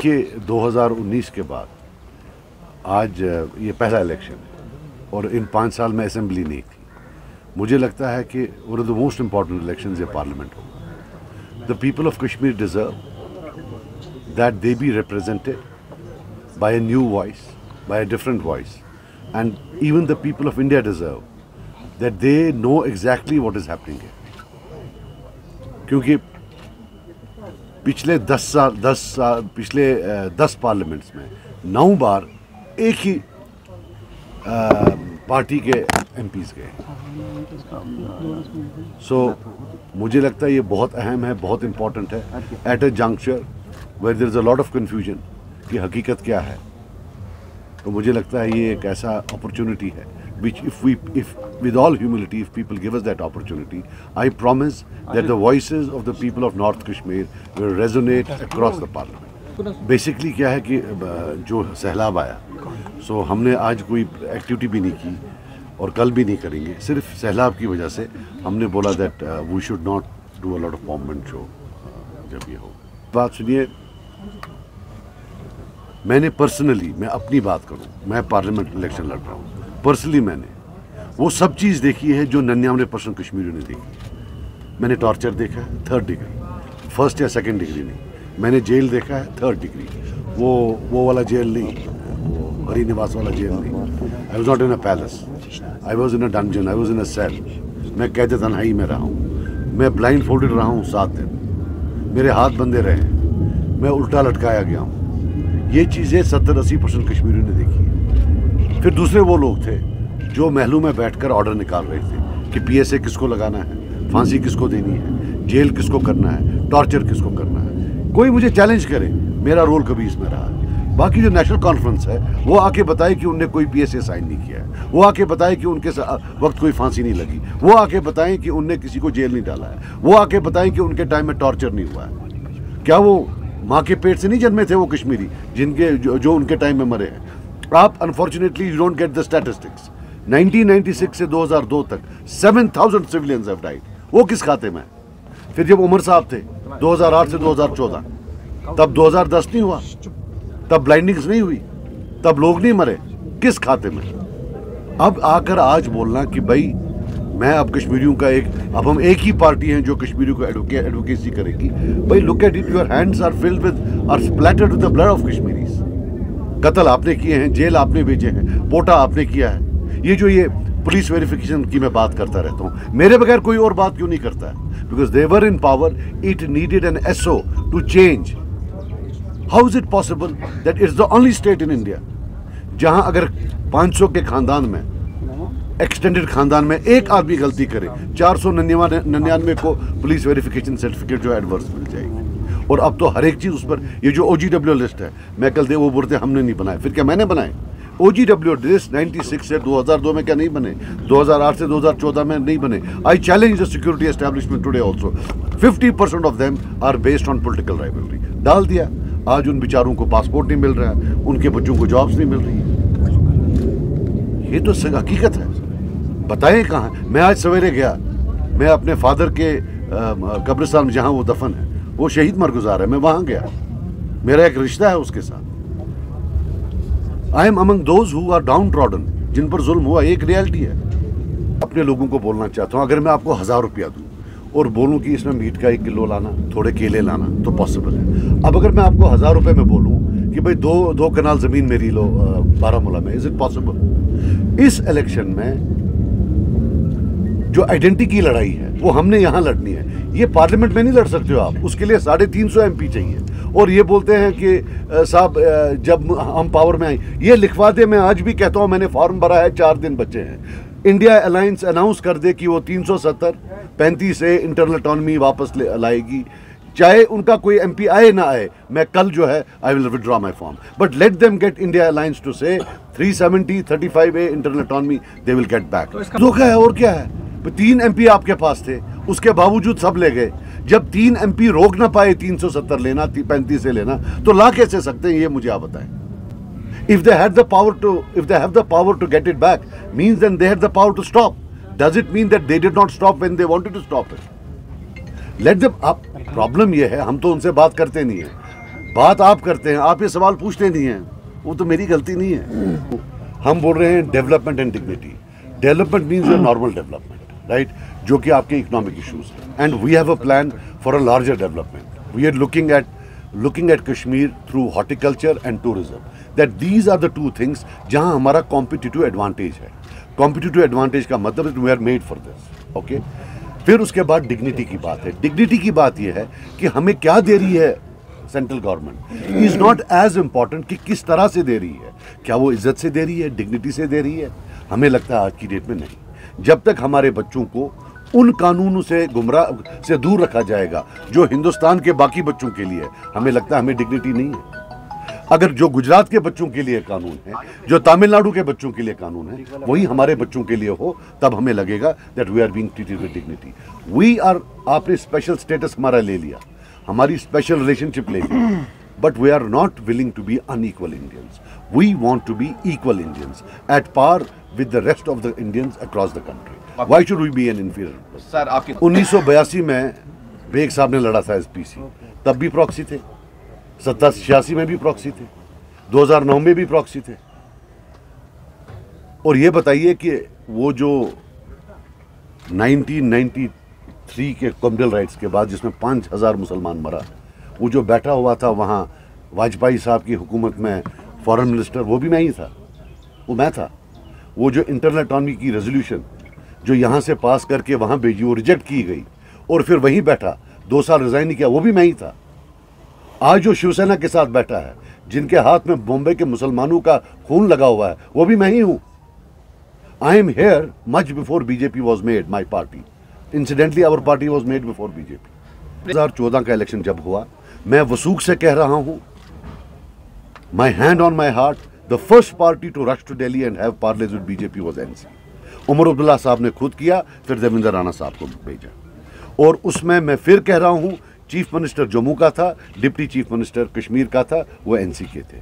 देखिए 2019 के बाद आज ये पहला इलेक्शन है और इन 5 साल में असेंबली नहीं थी। मुझे लगता है कि one of the most important election ये पार्लियामेंट होगा। The people of Kashmir deserve that they be represented by a new voice, by a different voice, and even the people of India deserve that they know exactly what is happening है। क्योंकि पिछले 10 parliaments में 9 बार एक ही party के MPs गए। सो मुझे लगता है ये बहुत अहम है, बहुत इम्पोर्टेंट है at a juncture where there is a lot of confusion कि हकीकत क्या है। तो मुझे लगता है ये एक ऐसा अपॉर्चुनिटी है which if with all humility, if people give us that opportunity, I promise that the voices of the people of North Kashmir will resonate across the parliament. Basically क्या है कि जो सैलाब आया, so हमने आज कोई एक्टिविटी भी नहीं की और कल भी नहीं करेंगे। सिर्फ सैलाब की वजह से हमने बोला that we should not do a lot of bomb and show जब ये हो। बात सुनिए, मैंने पर्सनली, मैं अपनी बात करूं, मैं पार्लियामेंट इलेक्शन लड़ रहा हूं। पर्सनली मैंने वो सब चीज़ देखी है जो 99% कश्मीरियों ने देखी। मैंने टॉर्चर देखा है 3rd डिग्री, 1st या 2nd डिग्री नहीं। मैंने जेल देखा है 3rd डिग्री, वो वाला जेल नहीं, वो हरी निवास वाला जेल नहीं। I was not in a palace, I was in a dungeon, I was in a cell. मैं कैद तन्हाई में रहा हूँ, मैं ब्लाइंड फोल्डेड रहा हूँ 7 दिन, मेरे हाथ बंधे रहे, मैं उल्टा लटकाया गया हूँ। ये चीज़ें 70-80% कश्मीरियों ने देखी है। फिर दूसरे वो लोग थे जो महलों में बैठकर ऑर्डर निकाल रहे थे कि पीएसए किसको लगाना है, फांसी किसको देनी है, जेल किसको करना है, टॉर्चर किसको करना है। कोई मुझे चैलेंज करे, मेरा रोल कभी इसमें रहा है। बाकी जो नेशनल कॉन्फ्रेंस है वो आके बताए कि उनने कोई पीएसए साइन नहीं किया है, वो आके बताए कि उनके वक्त कोई फांसी नहीं लगी, वो आके बताएं कि उनने किसी को जेल नहीं डाला है, वो आके बताएं कि उनके टाइम में टॉर्चर नहीं हुआ है। क्या वो माँ के पेट से नहीं जन्मे थे वो कश्मीरी जिनके जो उनके टाइम में मरे हैं? आप unfortunately you don't get the statistics. 1996 से 2002 तक 7,000 सिविलियंस हैव डाइड। वो किस खाते में? फिर जब उमर साहब थे 2008 से 2014, तब 2010 नहीं हुआ, तब ब्लाइंडिंग्स नहीं हुई, तब लोग नहीं मरे, किस खाते में? अब आकर आज बोलना कि भाई मैं अब कश्मीरियों का अब हम एक ही पार्टी हैं जो कश्मीरियों को एडवोकेसी करेगी। भाई look at it, your hands are filled with are splattered with the blood of Kashmiris. कत्ल आपने किए हैं, जेल आपने भेजे हैं, पोटा आपने किया है। ये जो ये पुलिस वेरिफिकेशन की मैं बात करता रहता हूँ, मेरे बगैर कोई और बात क्यों नहीं करता है? Because they were in power, it needed an SO to change. How is it possible that it's the only state in India जहां अगर 500 के खानदान में, एक्सटेंडेड खानदान में एक आदमी गलती करे, 499 को पुलिस वेरिफिकेशन सर्टिफिकेट जो एडवर्स मिल जाएगी। और अब तो हर एक चीज़ उस पर, ये जो OGW लिस्ट है, मैं कल वो बोलते हमने नहीं बनाए, फिर क्या मैंने बनाए? OGW लिस्ट 96 से 2002 में क्या नहीं बने? 2008 से 2014 में नहीं बने? I challenge the security establishment today also. 50% of them are based on political rivalry. डाल दिया, आज उन बेचारों को पासपोर्ट नहीं मिल रहा है, उनके बच्चों को जॉब्स नहीं मिल रही है। ये तो हकीकत है, बताएं कहाँ? मैं आज सवेरे गया, मैं अपने फादर के कब्रिस्तान में जहाँ वो दफन है, वो शहीद मरगुजार है, मैं वहाँ गया, मेरा एक रिश्ता है उसके साथ। I am among those who are downtrodden, जिन पर जुल्म हुआ, एक रियलिटी है। अपने लोगों को बोलना चाहता हूँ, अगर मैं आपको 1000 रुपया दूँ और बोलूँ कि इसमें मीट का 1 किलो लाना, थोड़े केले लाना, तो पॉसिबल है। अब अगर मैं आपको 1000 रुपये में बोलूँ कि भाई दो कनाल ज़मीन मेरी लो बारामूला में, इज़ इट पॉसिबल? इस इलेक्शन में जो आइडेंटिटी की लड़ाई है वो हमने यहाँ लड़नी है। ये पार्लियामेंट में नहीं लड़ सकते हो आप, उसके लिए 350 MP चाहिए। और ये बोलते हैं कि साहब जब हम पावर में आए, ये लिखवा दे। मैं आज भी कहता हूँ, मैंने फॉर्म भरा है, 4 दिन बचे हैं। इंडिया अलायंस अनाउंस कर दे कि वो 370-35 से इंटरनल ऑटोनॉमी वापस लाएगी, चाहे उनका कोई MP आए ना आए। मैं कल जो है I will withdraw my form, but let them get India alliance to say 370-35A internal autonomy they will get back. धोखा है और क्या है? 3 MP आपके पास थे, उसके बावजूद सब ले गए। जब 3 MP रोक ना पाए 370 लेना, 35 से लेना, तो ला कैसे सकते हैं? ये मुझे आप बताएं। If they have the power to get it back, means then they had the power to stop. Does it mean that they did not stop when they wanted to stop it? Let them up. Problem ये है, हम तो उनसे बात करते नहीं है। बात आप करते हैं, आप ये सवाल पूछते नहीं हैं, वो तो मेरी गलती नहीं है। हम बोल रहे हैं development and dignity. Development means normal development, right, जो कि आपके इकोनॉमिक इश्यूज हैं, and we have a plan for a larger development. We are looking at Kashmir through horticulture and tourism, that these are the two things जहां हमारा competitive advantage है। competitive advantage का मतलब we are made for this, okay? फिर उसके बाद dignity की बात है। dignity की बात यह है कि हमें क्या दे रही है central government, is not as important कि किस तरह से दे रही है, क्या वो इज्जत से दे रही है, डिग्निटी से दे रही है। हमें लगता है आज की डेट में नहीं। जब तक हमारे बच्चों को उन कानूनों से गुमराह से दूर रखा जाएगा जो हिंदुस्तान के बाकी बच्चों के लिए, हमें लगता है हमें डिग्निटी नहीं है। अगर जो गुजरात के बच्चों के लिए कानून है, जो तमिलनाडु के बच्चों के लिए कानून है, वही हमारे बच्चों के लिए हो, तब हमें लगेगा that we are being treated with dignity. We are, आपने स्पेशल स्टेटस हमारा ले लिया, हमारी स्पेशल रिलेशनशिप ले ली, but we are not willing to be unequal Indians. We want to be equal Indians at par with the rest of the Indians across the country. Why should we be an inferior? Sir आपके 1982 में bag साहब ने लड़ा था SPC, तब भी proxy थे, 87 में भी प्रॉक्सी थे, 2009 में भी प्रॉक्सी थे। और ये बताइए कि वो जो 1993 के कम्युनल राइट्स के बाद जिसमें 5000 मुसलमान मरा, वो जो बैठा हुआ था वहाँ वाजपेयी साहब की हुकूमत में फॉरेन मिनिस्टर, वो भी मैं ही था, वो मैं था। वो जो इंटरनल ऑटोनॉमी की रेजोल्यूशन जो यहाँ से पास करके वहाँ भेजी, वो रिजेक्ट की गई और फिर वहीं बैठा, 2 साल रिजाइन नहीं किया, वो भी मैं ही था। आज जो शिवसेना के साथ बैठा है, जिनके हाथ में बॉम्बे के मुसलमानों का खून लगा हुआ है, वो भी मैं ही हूँ। I am here much before BJP was made my party. Incidentally our party was made before BJP. 2014 का इलेक्शन जब हुआ, मैं वसूख से कह रहा हूँ, my hand on my heart, the first party to rush to Delhi and have parleys with BJP was NC. Omar Abdullah sahab ने खुद किया, फिर देवेंद्र राणा साहब को भेजा, और उसमें मैं फिर कह रहा हूं, चीफ मिनिस्टर जम्मू का था, डिप्टी चीफ मिनिस्टर कश्मीर का था, वो एनसी के थे।